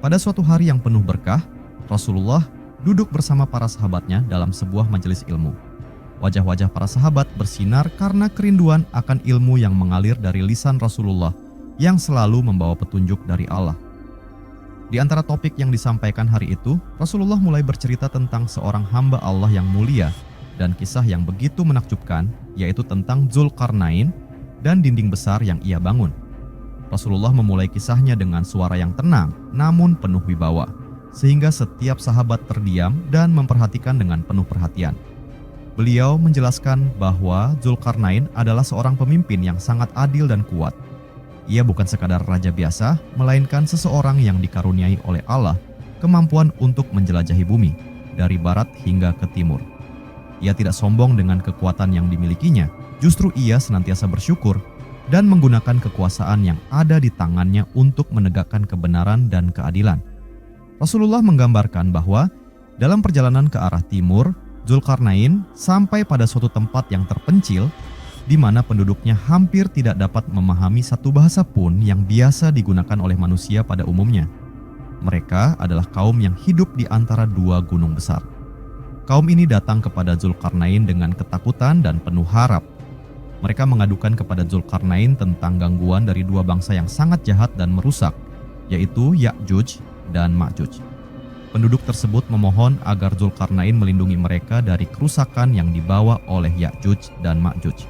Pada suatu hari yang penuh berkah, Rasulullah duduk bersama para sahabatnya dalam sebuah majelis ilmu. Wajah-wajah para sahabat bersinar karena kerinduan akan ilmu yang mengalir dari lisan Rasulullah yang selalu membawa petunjuk dari Allah. Di antara topik yang disampaikan hari itu, Rasulullah mulai bercerita tentang seorang hamba Allah yang mulia dan kisah yang begitu menakjubkan, yaitu tentang Dzulqarnain dan dinding besar yang ia bangun. Rasulullah memulai kisahnya dengan suara yang tenang namun penuh wibawa, sehingga setiap sahabat terdiam dan memperhatikan dengan penuh perhatian. Beliau menjelaskan bahwa Dzulqarnain adalah seorang pemimpin yang sangat adil dan kuat. Ia bukan sekadar raja biasa, melainkan seseorang yang dikaruniai oleh Allah kemampuan untuk menjelajahi bumi, dari barat hingga ke timur. Ia tidak sombong dengan kekuatan yang dimilikinya, justru ia senantiasa bersyukur dan menggunakan kekuasaan yang ada di tangannya untuk menegakkan kebenaran dan keadilan. Rasulullah menggambarkan bahwa dalam perjalanan ke arah timur, Dzulqarnain sampai pada suatu tempat yang terpencil di mana penduduknya hampir tidak dapat memahami satu bahasa pun yang biasa digunakan oleh manusia pada umumnya. Mereka adalah kaum yang hidup di antara dua gunung besar. Kaum ini datang kepada Dzulqarnain dengan ketakutan dan penuh harap. Mereka mengadukan kepada Dzulqarnain tentang gangguan dari dua bangsa yang sangat jahat dan merusak, yaitu Ya'juj dan Ma'juj. Penduduk tersebut memohon agar Dzulqarnain melindungi mereka dari kerusakan yang dibawa oleh Ya'juj dan Ma'juj.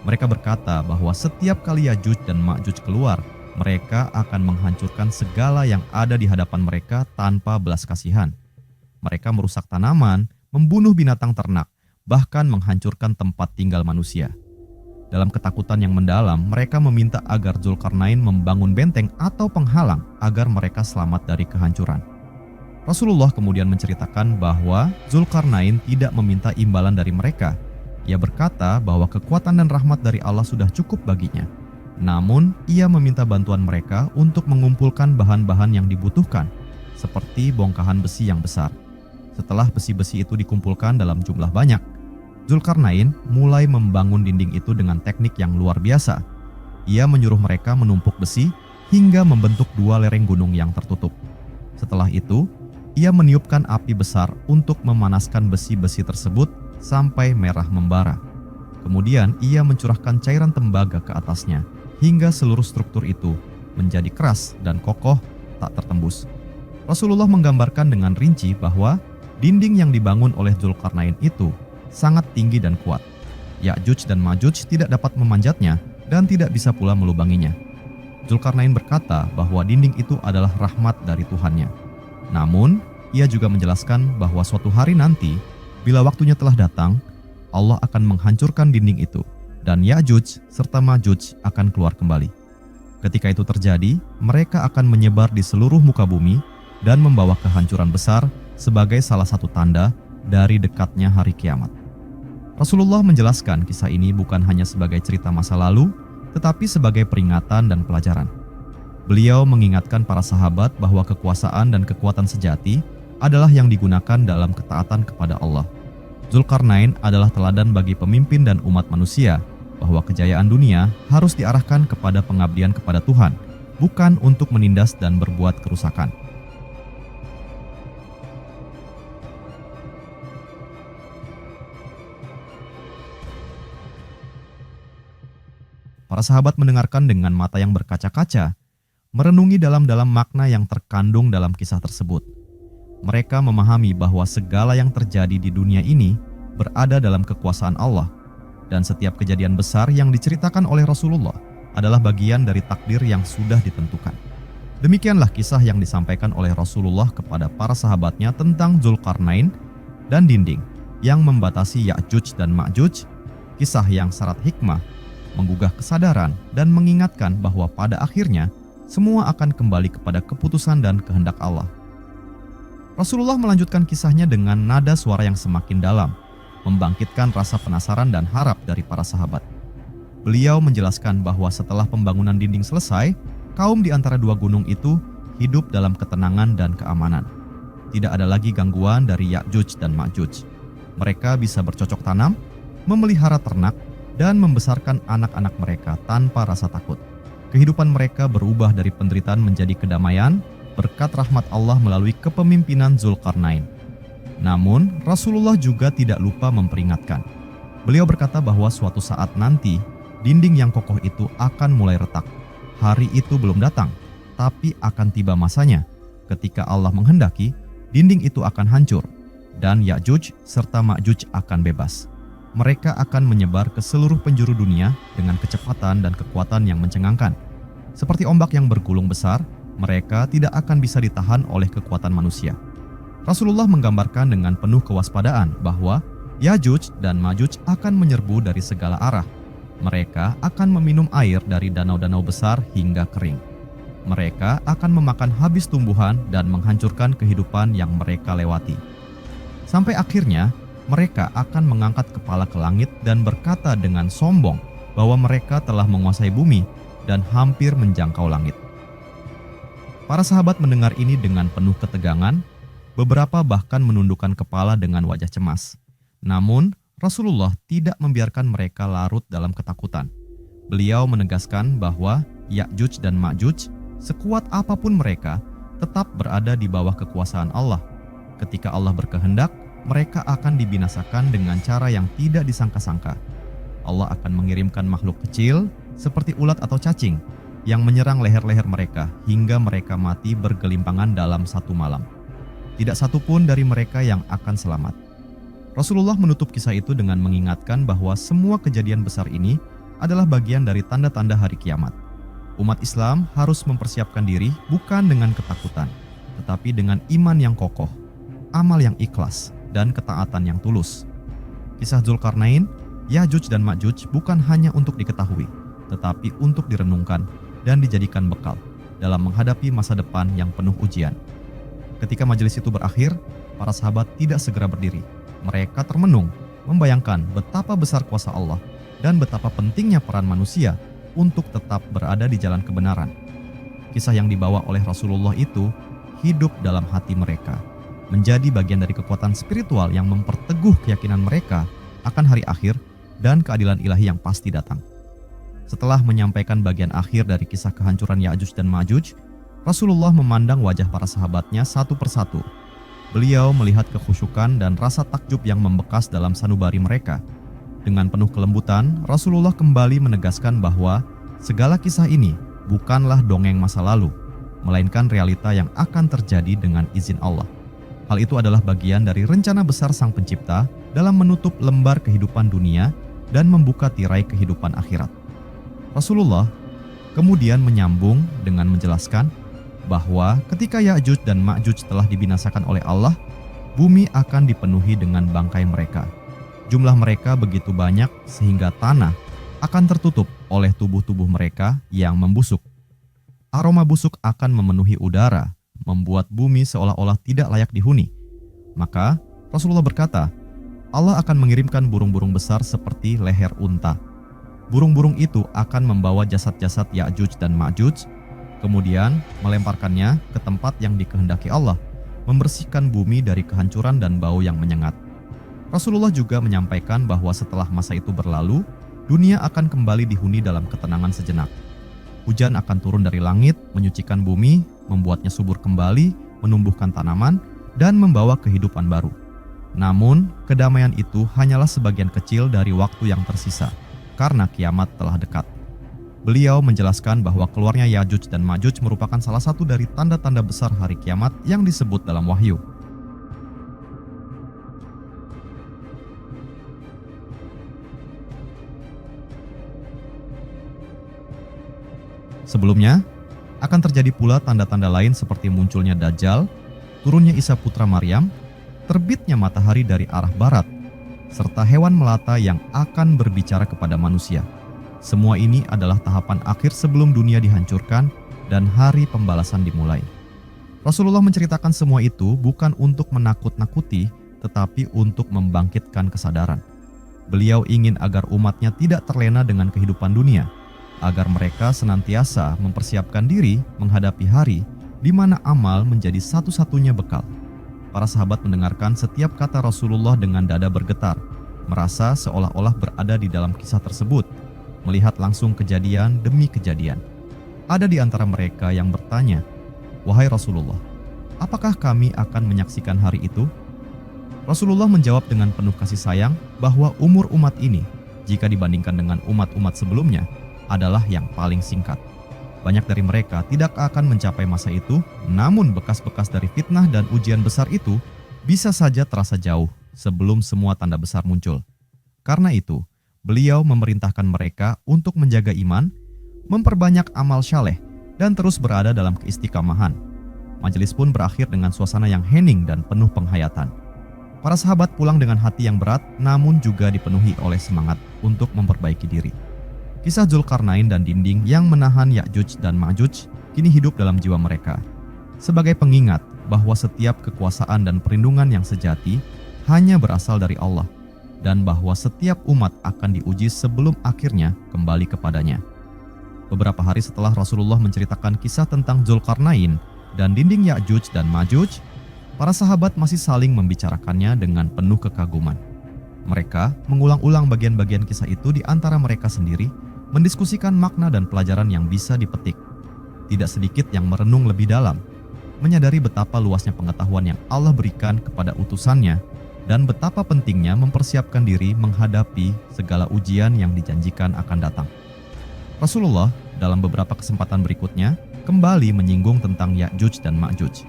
Mereka berkata bahwa setiap kali Ya'juj dan Ma'juj keluar, mereka akan menghancurkan segala yang ada di hadapan mereka tanpa belas kasihan. Mereka merusak tanaman, membunuh binatang ternak, bahkan menghancurkan tempat tinggal manusia. Dalam ketakutan yang mendalam, mereka meminta agar Dzulqarnain membangun benteng atau penghalang agar mereka selamat dari kehancuran. Rasulullah kemudian menceritakan bahwa Dzulqarnain tidak meminta imbalan dari mereka. Ia berkata bahwa kekuatan dan rahmat dari Allah sudah cukup baginya. Namun, ia meminta bantuan mereka untuk mengumpulkan bahan-bahan yang dibutuhkan, seperti bongkahan besi yang besar. Setelah besi-besi itu dikumpulkan dalam jumlah banyak, Dzulqarnain mulai membangun dinding itu dengan teknik yang luar biasa. Ia menyuruh mereka menumpuk besi hingga membentuk dua lereng gunung yang tertutup. Setelah itu, ia meniupkan api besar untuk memanaskan besi-besi tersebut sampai merah membara. Kemudian ia mencurahkan cairan tembaga ke atasnya hingga seluruh struktur itu menjadi keras dan kokoh tak tertembus. Rasulullah menggambarkan dengan rinci bahwa dinding yang dibangun oleh Dzulqarnain itu sangat tinggi dan kuat. Ya'juj dan Ma'juj tidak dapat memanjatnya dan tidak bisa pula melubanginya. Dzulqarnain berkata bahwa dinding itu adalah rahmat dari Tuhannya. Namun, ia juga menjelaskan bahwa suatu hari nanti, bila waktunya telah datang, Allah akan menghancurkan dinding itu, dan Ya'juj serta Ma'juj akan keluar kembali. Ketika itu terjadi, mereka akan menyebar di seluruh muka bumi dan membawa kehancuran besar sebagai salah satu tanda dari dekatnya hari kiamat. Rasulullah menjelaskan kisah ini bukan hanya sebagai cerita masa lalu, tetapi sebagai peringatan dan pelajaran. Beliau mengingatkan para sahabat bahwa kekuasaan dan kekuatan sejati adalah yang digunakan dalam ketaatan kepada Allah. Dzulqarnain adalah teladan bagi pemimpin dan umat manusia bahwa kejayaan dunia harus diarahkan kepada pengabdian kepada Tuhan, bukan untuk menindas dan berbuat kerusakan. Para sahabat mendengarkan dengan mata yang berkaca-kaca, merenungi dalam-dalam makna yang terkandung dalam kisah tersebut. Mereka memahami bahwa segala yang terjadi di dunia ini berada dalam kekuasaan Allah, dan setiap kejadian besar yang diceritakan oleh Rasulullah adalah bagian dari takdir yang sudah ditentukan. Demikianlah kisah yang disampaikan oleh Rasulullah kepada para sahabatnya tentang Dzulqarnain dan dinding yang membatasi Ya'juj dan Ma'juj, kisah yang syarat hikmah, menggugah kesadaran dan mengingatkan bahwa pada akhirnya semua akan kembali kepada keputusan dan kehendak Allah. Rasulullah melanjutkan kisahnya dengan nada suara yang semakin dalam, membangkitkan rasa penasaran dan harap dari para sahabat. Beliau menjelaskan bahwa setelah pembangunan dinding selesai, kaum di antara dua gunung itu hidup dalam ketenangan dan keamanan. Tidak ada lagi gangguan dari Ya'juj dan Ma'juj. Mereka bisa bercocok tanam, memelihara ternak, dan membesarkan anak-anak mereka tanpa rasa takut. Kehidupan mereka berubah dari penderitaan menjadi kedamaian, berkat rahmat Allah melalui kepemimpinan Zulkarnain. Namun, Rasulullah juga tidak lupa memperingatkan. Beliau berkata bahwa suatu saat nanti, dinding yang kokoh itu akan mulai retak. Hari itu belum datang, tapi akan tiba masanya. Ketika Allah menghendaki, dinding itu akan hancur, dan Ya'juj serta Ma'juj akan bebas. Mereka akan menyebar ke seluruh penjuru dunia dengan kecepatan dan kekuatan yang mencengangkan. Seperti ombak yang bergulung besar, mereka tidak akan bisa ditahan oleh kekuatan manusia. Rasulullah menggambarkan dengan penuh kewaspadaan bahwa Ya'juj dan Ma'juj akan menyerbu dari segala arah. Mereka akan meminum air dari danau-danau besar hingga kering. Mereka akan memakan habis tumbuhan dan menghancurkan kehidupan yang mereka lewati. Sampai akhirnya, mereka akan mengangkat kepala ke langit dan berkata dengan sombong bahwa mereka telah menguasai bumi dan hampir menjangkau langit. Para sahabat mendengar ini dengan penuh ketegangan, beberapa bahkan menundukkan kepala dengan wajah cemas. Namun, Rasulullah tidak membiarkan mereka larut dalam ketakutan. Beliau menegaskan bahwa Ya'juj dan Ma'juj, sekuat apapun mereka, tetap berada di bawah kekuasaan Allah. Ketika Allah berkehendak, mereka akan dibinasakan dengan cara yang tidak disangka-sangka. Allah akan mengirimkan makhluk kecil seperti ulat atau cacing yang menyerang leher-leher mereka hingga mereka mati bergelimpangan dalam satu malam. Tidak satu pun dari mereka yang akan selamat. Rasulullah menutup kisah itu dengan mengingatkan bahwa semua kejadian besar ini adalah bagian dari tanda-tanda hari kiamat. Umat Islam harus mempersiapkan diri bukan dengan ketakutan, tetapi dengan iman yang kokoh, amal yang ikhlas, dan ketaatan yang tulus. Kisah Zulkarnain, Ya'juj dan Ma'juj bukan hanya untuk diketahui, tetapi untuk direnungkan dan dijadikan bekal dalam menghadapi masa depan yang penuh ujian. Ketika majelis itu berakhir, para sahabat tidak segera berdiri. Mereka termenung, membayangkan betapa besar kuasa Allah dan betapa pentingnya peran manusia untuk tetap berada di jalan kebenaran. Kisah yang dibawa oleh Rasulullah itu hidup dalam hati mereka, menjadi bagian dari kekuatan spiritual yang memperteguh keyakinan mereka akan hari akhir dan keadilan ilahi yang pasti datang. Setelah menyampaikan bagian akhir dari kisah kehancuran Ya'juj dan Ma'juj, Rasulullah memandang wajah para sahabatnya satu persatu. Beliau melihat kekhusyukan dan rasa takjub yang membekas dalam sanubari mereka. Dengan penuh kelembutan, Rasulullah kembali menegaskan bahwa segala kisah ini bukanlah dongeng masa lalu, melainkan realita yang akan terjadi dengan izin Allah. Hal itu adalah bagian dari rencana besar Sang Pencipta dalam menutup lembar kehidupan dunia dan membuka tirai kehidupan akhirat. Rasulullah kemudian menyambung dengan menjelaskan bahwa ketika Ya'juj dan Ma'juj telah dibinasakan oleh Allah, bumi akan dipenuhi dengan bangkai mereka. Jumlah mereka begitu banyak sehingga tanah akan tertutup oleh tubuh-tubuh mereka yang membusuk. Aroma busuk akan memenuhi udara, membuat bumi seolah-olah tidak layak dihuni. Maka Rasulullah berkata, Allah akan mengirimkan burung-burung besar seperti leher unta. Burung-burung itu akan membawa jasad-jasad Ya'juj dan Ma'juj, kemudian melemparkannya ke tempat yang dikehendaki Allah, membersihkan bumi dari kehancuran dan bau yang menyengat. Rasulullah juga menyampaikan bahwa setelah masa itu berlalu, dunia akan kembali dihuni dalam ketenangan sejenak. Hujan akan turun dari langit, menyucikan bumi, membuatnya subur kembali, menumbuhkan tanaman, dan membawa kehidupan baru. Namun, kedamaian itu hanyalah sebagian kecil dari waktu yang tersisa, karena kiamat telah dekat. Beliau menjelaskan bahwa keluarnya Ya'juj dan Ma'juj merupakan salah satu dari tanda-tanda besar hari kiamat yang disebut dalam wahyu. Sebelumnya, akan terjadi pula tanda-tanda lain seperti munculnya Dajjal, turunnya Isa putra Maryam, terbitnya matahari dari arah barat, serta hewan melata yang akan berbicara kepada manusia. Semua ini adalah tahapan akhir sebelum dunia dihancurkan dan hari pembalasan dimulai. Rasulullah menceritakan semua itu bukan untuk menakut-nakuti, tetapi untuk membangkitkan kesadaran. Beliau ingin agar umatnya tidak terlena dengan kehidupan dunia, agar mereka senantiasa mempersiapkan diri menghadapi hari di mana amal menjadi satu-satunya bekal. Para sahabat mendengarkan setiap kata Rasulullah dengan dada bergetar, merasa seolah-olah berada di dalam kisah tersebut, melihat langsung kejadian demi kejadian. Ada di antara mereka yang bertanya, "Wahai Rasulullah, apakah kami akan menyaksikan hari itu?" Rasulullah menjawab dengan penuh kasih sayang bahwa umur umat ini, jika dibandingkan dengan umat-umat sebelumnya, adalah yang paling singkat. Banyak dari mereka tidak akan mencapai masa itu, namun bekas-bekas dari fitnah dan ujian besar itu bisa saja terasa jauh sebelum semua tanda besar muncul. Karena itu, beliau memerintahkan mereka untuk menjaga iman, memperbanyak amal syaleh, dan terus berada dalam keistiqamahan. Majelis pun berakhir dengan suasana yang hening dan penuh penghayatan. Para sahabat pulang dengan hati yang berat, namun juga dipenuhi oleh semangat untuk memperbaiki diri. Kisah Dzulkarnain dan dinding yang menahan Ya'juj dan Ma'juj kini hidup dalam jiwa mereka, sebagai pengingat bahwa setiap kekuasaan dan perlindungan yang sejati hanya berasal dari Allah, dan bahwa setiap umat akan diuji sebelum akhirnya kembali kepadanya. Beberapa hari setelah Rasulullah menceritakan kisah tentang Dzulkarnain dan dinding Ya'juj dan Ma'juj, para sahabat masih saling membicarakannya dengan penuh kekaguman. Mereka mengulang-ulang bagian-bagian kisah itu di antara mereka sendiri, mendiskusikan makna dan pelajaran yang bisa dipetik. Tidak sedikit yang merenung lebih dalam, menyadari betapa luasnya pengetahuan yang Allah berikan kepada utusannya dan betapa pentingnya mempersiapkan diri menghadapi segala ujian yang dijanjikan akan datang. Rasulullah dalam beberapa kesempatan berikutnya kembali menyinggung tentang Ya'juj dan Ma'juj.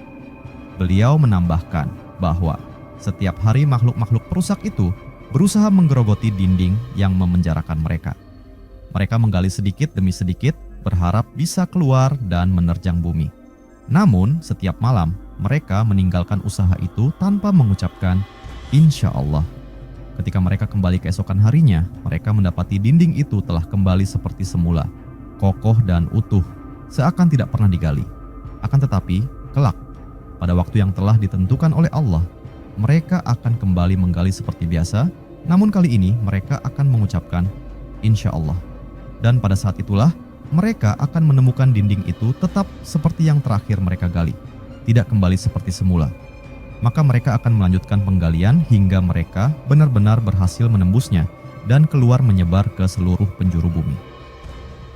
Beliau menambahkan bahwa setiap hari makhluk-makhluk perusak itu berusaha menggerogoti dinding yang memenjarakan mereka. Mereka menggali sedikit demi sedikit, berharap bisa keluar dan menerjang bumi. Namun, setiap malam mereka meninggalkan usaha itu tanpa mengucapkan "Insya Allah". Ketika mereka kembali keesokan harinya, mereka mendapati dinding itu telah kembali seperti semula, kokoh dan utuh, seakan tidak pernah digali. Akan tetapi, kelak, pada waktu yang telah ditentukan oleh Allah, mereka akan kembali menggali seperti biasa, namun kali ini mereka akan mengucapkan "Insya Allah". Dan pada saat itulah, mereka akan menemukan dinding itu tetap seperti yang terakhir mereka gali, tidak kembali seperti semula. Maka mereka akan melanjutkan penggalian hingga mereka benar-benar berhasil menembusnya dan keluar menyebar ke seluruh penjuru bumi.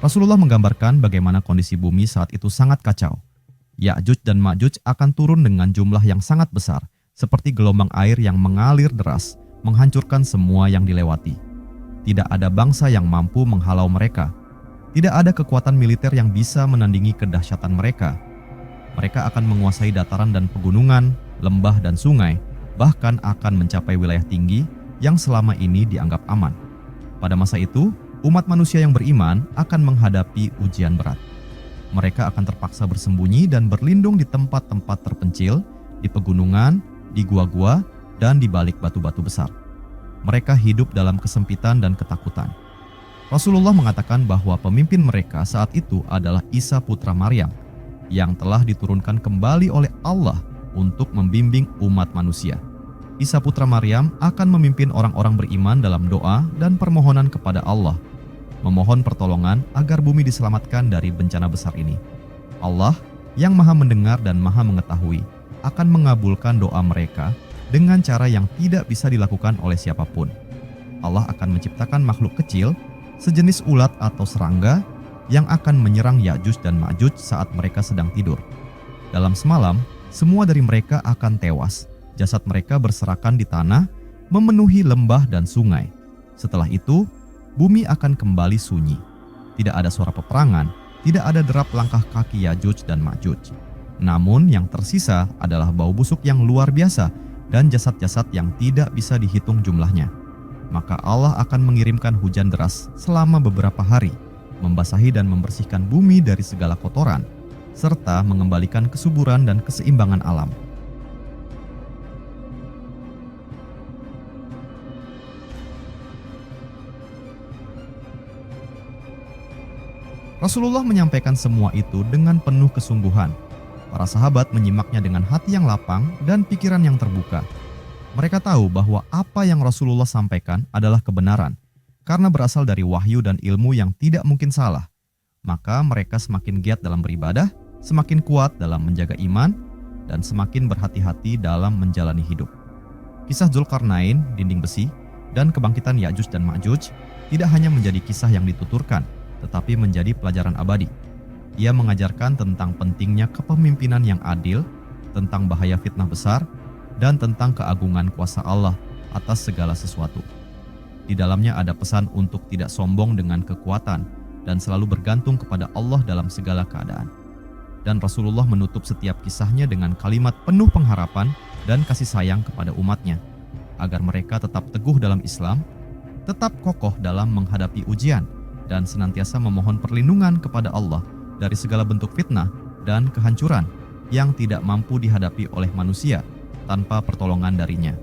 Rasulullah menggambarkan bagaimana kondisi bumi saat itu sangat kacau. Ya'juj dan Ma'juj akan turun dengan jumlah yang sangat besar, seperti gelombang air yang mengalir deras, menghancurkan semua yang dilewati. Tidak ada bangsa yang mampu menghalau mereka. Tidak ada kekuatan militer yang bisa menandingi kedahsyatan mereka. Mereka akan menguasai dataran dan pegunungan, lembah dan sungai, bahkan akan mencapai wilayah tinggi yang selama ini dianggap aman. Pada masa itu, umat manusia yang beriman akan menghadapi ujian berat. Mereka akan terpaksa bersembunyi dan berlindung di tempat-tempat terpencil, di pegunungan, di gua-gua, dan di balik batu-batu besar. Mereka hidup dalam kesempitan dan ketakutan. Rasulullah mengatakan bahwa pemimpin mereka saat itu adalah Isa putra Maryam, yang telah diturunkan kembali oleh Allah untuk membimbing umat manusia. Isa putra Maryam akan memimpin orang-orang beriman dalam doa dan permohonan kepada Allah, memohon pertolongan agar bumi diselamatkan dari bencana besar ini. Allah yang maha mendengar dan maha mengetahui akan mengabulkan doa mereka dengan cara yang tidak bisa dilakukan oleh siapapun. Allah akan menciptakan makhluk kecil sejenis ulat atau serangga yang akan menyerang Ya'juj dan Ma'juj saat mereka sedang tidur. Dalam semalam, semua dari mereka akan tewas. Jasad mereka berserakan di tanah, memenuhi lembah dan sungai. Setelah itu, bumi akan kembali sunyi. Tidak ada suara peperangan, tidak ada derap langkah kaki Ya'juj dan Ma'juj. Namun yang tersisa adalah bau busuk yang luar biasa dan jasad-jasad yang tidak bisa dihitung jumlahnya. Maka Allah akan mengirimkan hujan deras selama beberapa hari, membasahi dan membersihkan bumi dari segala kotoran, serta mengembalikan kesuburan dan keseimbangan alam. Rasulullah menyampaikan semua itu dengan penuh kesungguhan. Para sahabat menyimaknya dengan hati yang lapang dan pikiran yang terbuka. Mereka tahu bahwa apa yang Rasulullah sampaikan adalah kebenaran, karena berasal dari wahyu dan ilmu yang tidak mungkin salah. Maka mereka semakin giat dalam beribadah, semakin kuat dalam menjaga iman, dan semakin berhati-hati dalam menjalani hidup. Kisah Dzulkarnain, dinding besi, dan kebangkitan Ya'juj dan Ma'juj tidak hanya menjadi kisah yang dituturkan, tetapi menjadi pelajaran abadi. Ia mengajarkan tentang pentingnya kepemimpinan yang adil, tentang bahaya fitnah besar, dan tentang keagungan kuasa Allah atas segala sesuatu. Di dalamnya ada pesan untuk tidak sombong dengan kekuatan dan selalu bergantung kepada Allah dalam segala keadaan. Dan Rasulullah menutup setiap kisahnya dengan kalimat penuh pengharapan dan kasih sayang kepada umatnya, agar mereka tetap teguh dalam Islam, tetap kokoh dalam menghadapi ujian, dan senantiasa memohon perlindungan kepada Allah dari segala bentuk fitnah dan kehancuran yang tidak mampu dihadapi oleh manusia tanpa pertolongan darinya.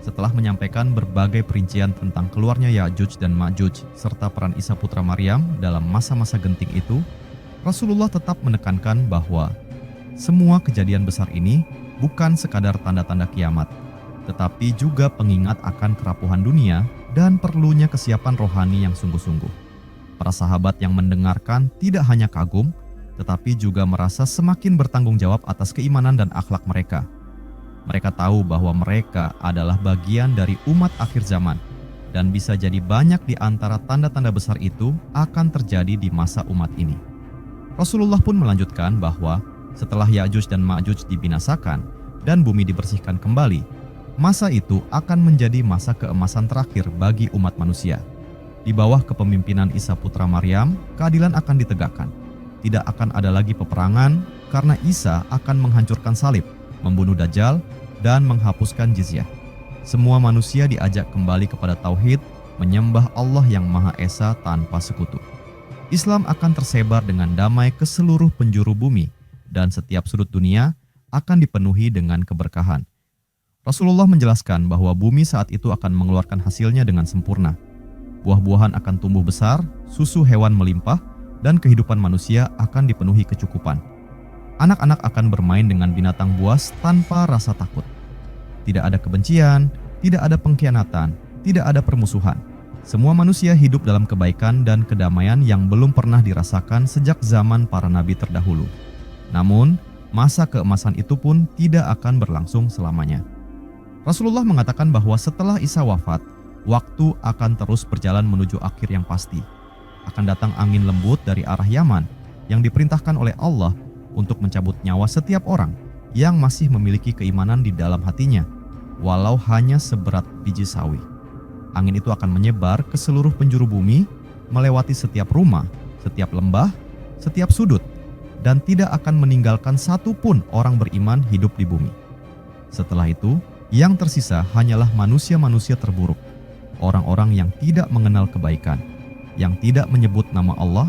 Setelah menyampaikan berbagai perincian tentang keluarnya Ya'juj dan Ma'juj serta peran Isa putra Maryam dalam masa-masa genting itu, Rasulullah tetap menekankan bahwa semua kejadian besar ini bukan sekadar tanda-tanda kiamat, tetapi juga pengingat akan kerapuhan dunia dan perlunya kesiapan rohani yang sungguh-sungguh. Para sahabat yang mendengarkan tidak hanya kagum, tetapi juga merasa semakin bertanggung jawab atas keimanan dan akhlak mereka. Mereka tahu bahwa mereka adalah bagian dari umat akhir zaman, dan bisa jadi banyak di antara tanda-tanda besar itu akan terjadi di masa umat ini. Rasulullah pun melanjutkan bahwa setelah Ya'juj dan Ma'juj dibinasakan dan bumi dibersihkan kembali, masa itu akan menjadi masa keemasan terakhir bagi umat manusia. Di bawah kepemimpinan Isa putra Maryam, keadilan akan ditegakkan. Tidak akan ada lagi peperangan karena Isa akan menghancurkan salib, membunuh Dajjal, dan menghapuskan jizyah. Semua manusia diajak kembali kepada tauhid, menyembah Allah yang Maha Esa tanpa sekutu. Islam akan tersebar dengan damai ke seluruh penjuru bumi, dan setiap sudut dunia akan dipenuhi dengan keberkahan. Rasulullah menjelaskan bahwa bumi saat itu akan mengeluarkan hasilnya dengan sempurna. Buah-buahan akan tumbuh besar, susu hewan melimpah, dan kehidupan manusia akan dipenuhi kecukupan. Anak-anak akan bermain dengan binatang buas tanpa rasa takut. Tidak ada kebencian, tidak ada pengkhianatan, tidak ada permusuhan. Semua manusia hidup dalam kebaikan dan kedamaian yang belum pernah dirasakan sejak zaman para nabi terdahulu. Namun, masa keemasan itu pun tidak akan berlangsung selamanya. Rasulullah mengatakan bahwa setelah Isa wafat, waktu akan terus berjalan menuju akhir yang pasti. Akan datang angin lembut dari arah Yaman yang diperintahkan oleh Allah untuk mencabut nyawa setiap orang yang masih memiliki keimanan di dalam hatinya, walau hanya seberat biji sawi. Angin itu akan menyebar ke seluruh penjuru bumi, melewati setiap rumah, setiap lembah, setiap sudut, dan tidak akan meninggalkan satu pun orang beriman hidup di bumi. Setelah itu, yang tersisa hanyalah manusia-manusia terburuk, orang-orang yang tidak mengenal kebaikan, yang tidak menyebut nama Allah,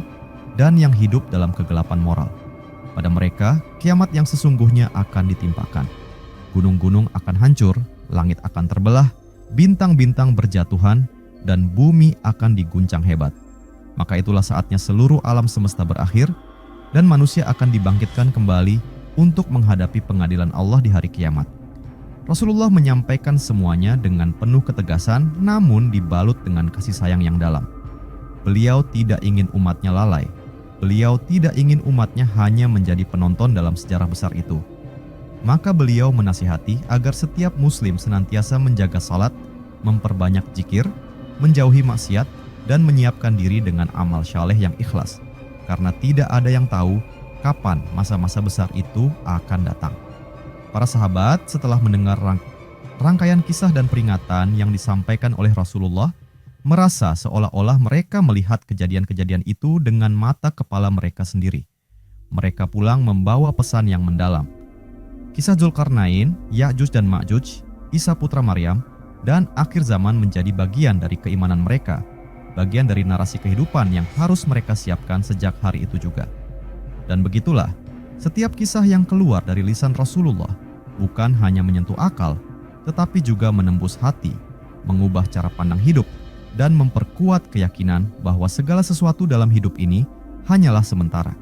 dan yang hidup dalam kegelapan moral. Pada mereka, kiamat yang sesungguhnya akan ditimpakan. Gunung-gunung akan hancur, langit akan terbelah, bintang-bintang berjatuhan, dan bumi akan diguncang hebat. Maka itulah saatnya seluruh alam semesta berakhir, dan manusia akan dibangkitkan kembali untuk menghadapi pengadilan Allah di hari kiamat. Rasulullah menyampaikan semuanya dengan penuh ketegasan, namun dibalut dengan kasih sayang yang dalam. Beliau tidak ingin umatnya lalai. Beliau tidak ingin umatnya hanya menjadi penonton dalam sejarah besar itu. Maka beliau menasihati agar setiap muslim senantiasa menjaga salat, memperbanyak zikir, menjauhi maksiat, dan menyiapkan diri dengan amal syaleh yang ikhlas. Karena tidak ada yang tahu kapan masa-masa besar itu akan datang. Para sahabat setelah mendengar rangkaian kisah dan peringatan yang disampaikan oleh Rasulullah, merasa seolah-olah mereka melihat kejadian-kejadian itu dengan mata kepala mereka sendiri. Mereka pulang membawa pesan yang mendalam. Kisah Dzulkarnain, Ya'juj dan Ma'juj, Isa putra Maryam, dan akhir zaman menjadi bagian dari keimanan mereka, bagian dari narasi kehidupan yang harus mereka siapkan sejak hari itu juga. Dan begitulah, setiap kisah yang keluar dari lisan Rasulullah bukan hanya menyentuh akal, tetapi juga menembus hati, mengubah cara pandang hidup, dan memperkuat keyakinan bahwa segala sesuatu dalam hidup ini hanyalah sementara.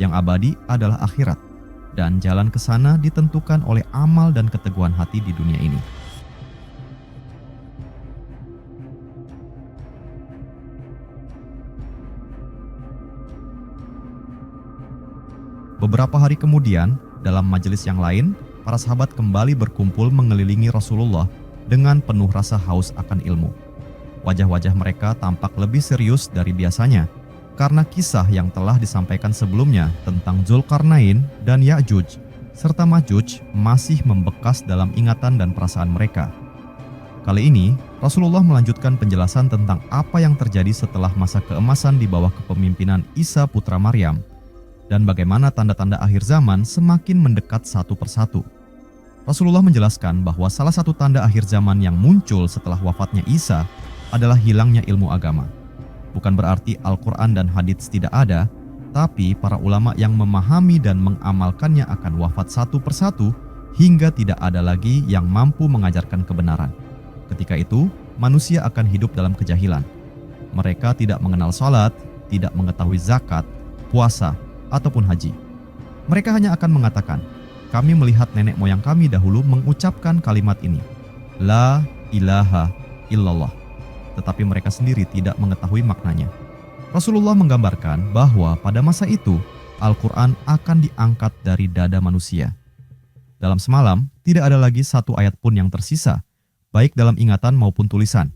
Yang abadi adalah akhirat, dan jalan ke sana ditentukan oleh amal dan keteguhan hati di dunia ini. Beberapa hari kemudian, dalam majelis yang lain, para sahabat kembali berkumpul mengelilingi Rasulullah dengan penuh rasa haus akan ilmu. Wajah-wajah mereka tampak lebih serius dari biasanya, karena kisah yang telah disampaikan sebelumnya tentang Zulkarnain dan Ya'juj serta Ma'juj masih membekas dalam ingatan dan perasaan mereka. Kali ini, Rasulullah melanjutkan penjelasan tentang apa yang terjadi setelah masa keemasan di bawah kepemimpinan Isa putra Maryam dan bagaimana tanda-tanda akhir zaman semakin mendekat satu persatu. Rasulullah menjelaskan bahwa salah satu tanda akhir zaman yang muncul setelah wafatnya Isa adalah hilangnya ilmu agama. Bukan berarti Al-Quran dan hadits tidak ada, tapi para ulama yang memahami dan mengamalkannya akan wafat satu persatu hingga tidak ada lagi yang mampu mengajarkan kebenaran. Ketika itu, manusia akan hidup dalam kejahilan. Mereka tidak mengenal salat, tidak mengetahui zakat, puasa, ataupun haji. Mereka hanya akan mengatakan, kami melihat nenek moyang kami dahulu mengucapkan kalimat ini, La ilaha illallah. Tetapi mereka sendiri tidak mengetahui maknanya. Rasulullah menggambarkan bahwa pada masa itu, Al-Quran akan diangkat dari dada manusia. Dalam semalam, tidak ada lagi satu ayat pun yang tersisa, baik dalam ingatan maupun tulisan.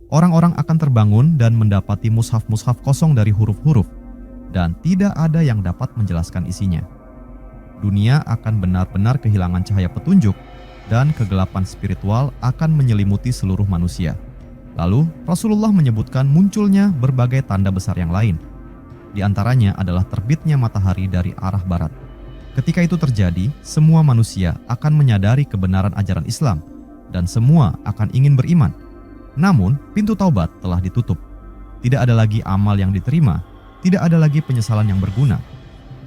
Orang-orang akan terbangun dan mendapati mushaf-mushaf kosong dari huruf-huruf, dan tidak ada yang dapat menjelaskan isinya. Dunia akan benar-benar kehilangan cahaya petunjuk, dan kegelapan spiritual akan menyelimuti seluruh manusia. Lalu, Rasulullah menyebutkan munculnya berbagai tanda besar yang lain. Di antaranya adalah terbitnya matahari dari arah barat. Ketika itu terjadi, semua manusia akan menyadari kebenaran ajaran Islam, dan semua akan ingin beriman. Namun, pintu taubat telah ditutup. Tidak ada lagi amal yang diterima, tidak ada lagi penyesalan yang berguna.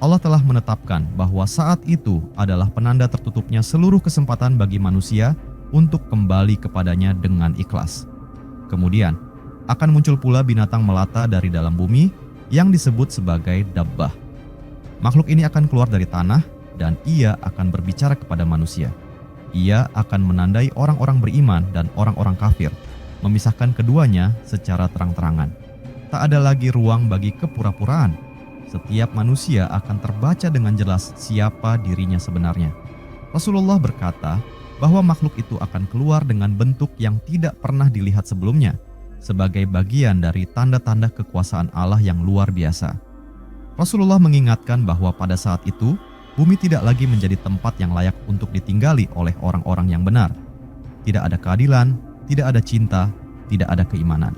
Allah telah menetapkan bahwa saat itu adalah penanda tertutupnya seluruh kesempatan bagi manusia untuk kembali kepadanya dengan ikhlas. Kemudian, akan muncul pula binatang melata dari dalam bumi yang disebut sebagai dabbah. Makhluk ini akan keluar dari tanah dan ia akan berbicara kepada manusia. Ia akan menandai orang-orang beriman dan orang-orang kafir, memisahkan keduanya secara terang-terangan. Tak ada lagi ruang bagi kepura-puraan. Setiap manusia akan terbaca dengan jelas siapa dirinya sebenarnya. Rasulullah berkata bahwa makhluk itu akan keluar dengan bentuk yang tidak pernah dilihat sebelumnya, sebagai bagian dari tanda-tanda kekuasaan Allah yang luar biasa. Rasulullah mengingatkan bahwa pada saat itu, bumi tidak lagi menjadi tempat yang layak untuk ditinggali oleh orang-orang yang benar. Tidak ada keadilan, tidak ada cinta, tidak ada keimanan.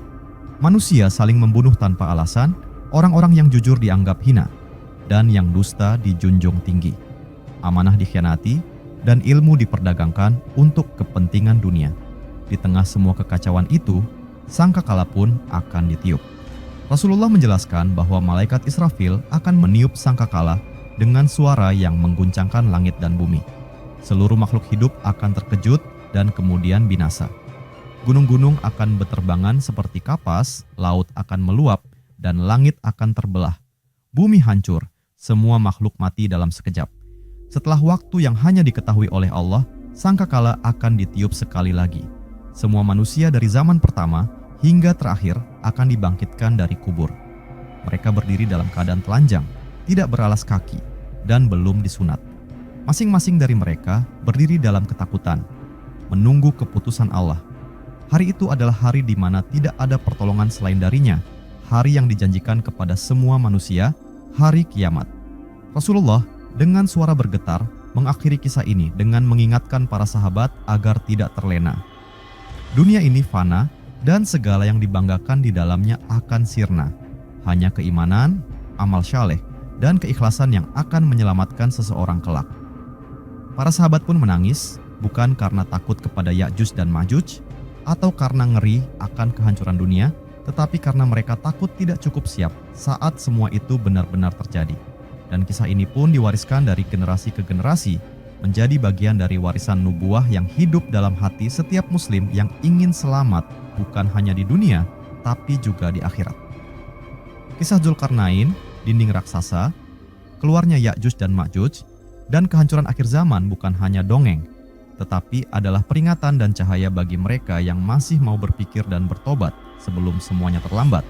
Manusia saling membunuh tanpa alasan, orang-orang yang jujur dianggap hina, dan yang dusta dijunjung tinggi. Amanah dikhianati, dan ilmu diperdagangkan untuk kepentingan dunia. Di tengah semua kekacauan itu, sangkakala pun akan ditiup. Rasulullah menjelaskan bahwa malaikat Israfil akan meniup sangkakala dengan suara yang mengguncangkan langit dan bumi. Seluruh makhluk hidup akan terkejut dan kemudian binasa. Gunung-gunung akan beterbangan seperti kapas, laut akan meluap, dan langit akan terbelah. Bumi hancur, semua makhluk mati dalam sekejap. Setelah waktu yang hanya diketahui oleh Allah, sangkakala akan ditiup sekali lagi. Semua manusia dari zaman pertama hingga terakhir akan dibangkitkan dari kubur. Mereka berdiri dalam keadaan telanjang, tidak beralas kaki, dan belum disunat. Masing-masing dari mereka berdiri dalam ketakutan, menunggu keputusan Allah. Hari itu adalah hari di mana tidak ada pertolongan selain darinya, hari yang dijanjikan kepada semua manusia, hari kiamat. Rasulullah dengan suara bergetar mengakhiri kisah ini dengan mengingatkan para sahabat agar tidak terlena. Dunia ini fana dan segala yang dibanggakan di dalamnya akan sirna. Hanya keimanan, amal syaleh, dan keikhlasan yang akan menyelamatkan seseorang kelak. Para sahabat pun menangis, bukan karena takut kepada Ya'juj dan Ma'juj, atau karena ngeri akan kehancuran dunia, tetapi karena mereka takut tidak cukup siap saat semua itu benar-benar terjadi. Dan kisah ini pun diwariskan dari generasi ke generasi, menjadi bagian dari warisan nubuah yang hidup dalam hati setiap muslim yang ingin selamat bukan hanya di dunia, tapi juga di akhirat. Kisah Zulkarnain, dinding raksasa, keluarnya Ya'juj dan Ma'juj, dan kehancuran akhir zaman bukan hanya dongeng, tetapi adalah peringatan dan cahaya bagi mereka yang masih mau berpikir dan bertobat sebelum semuanya terlambat.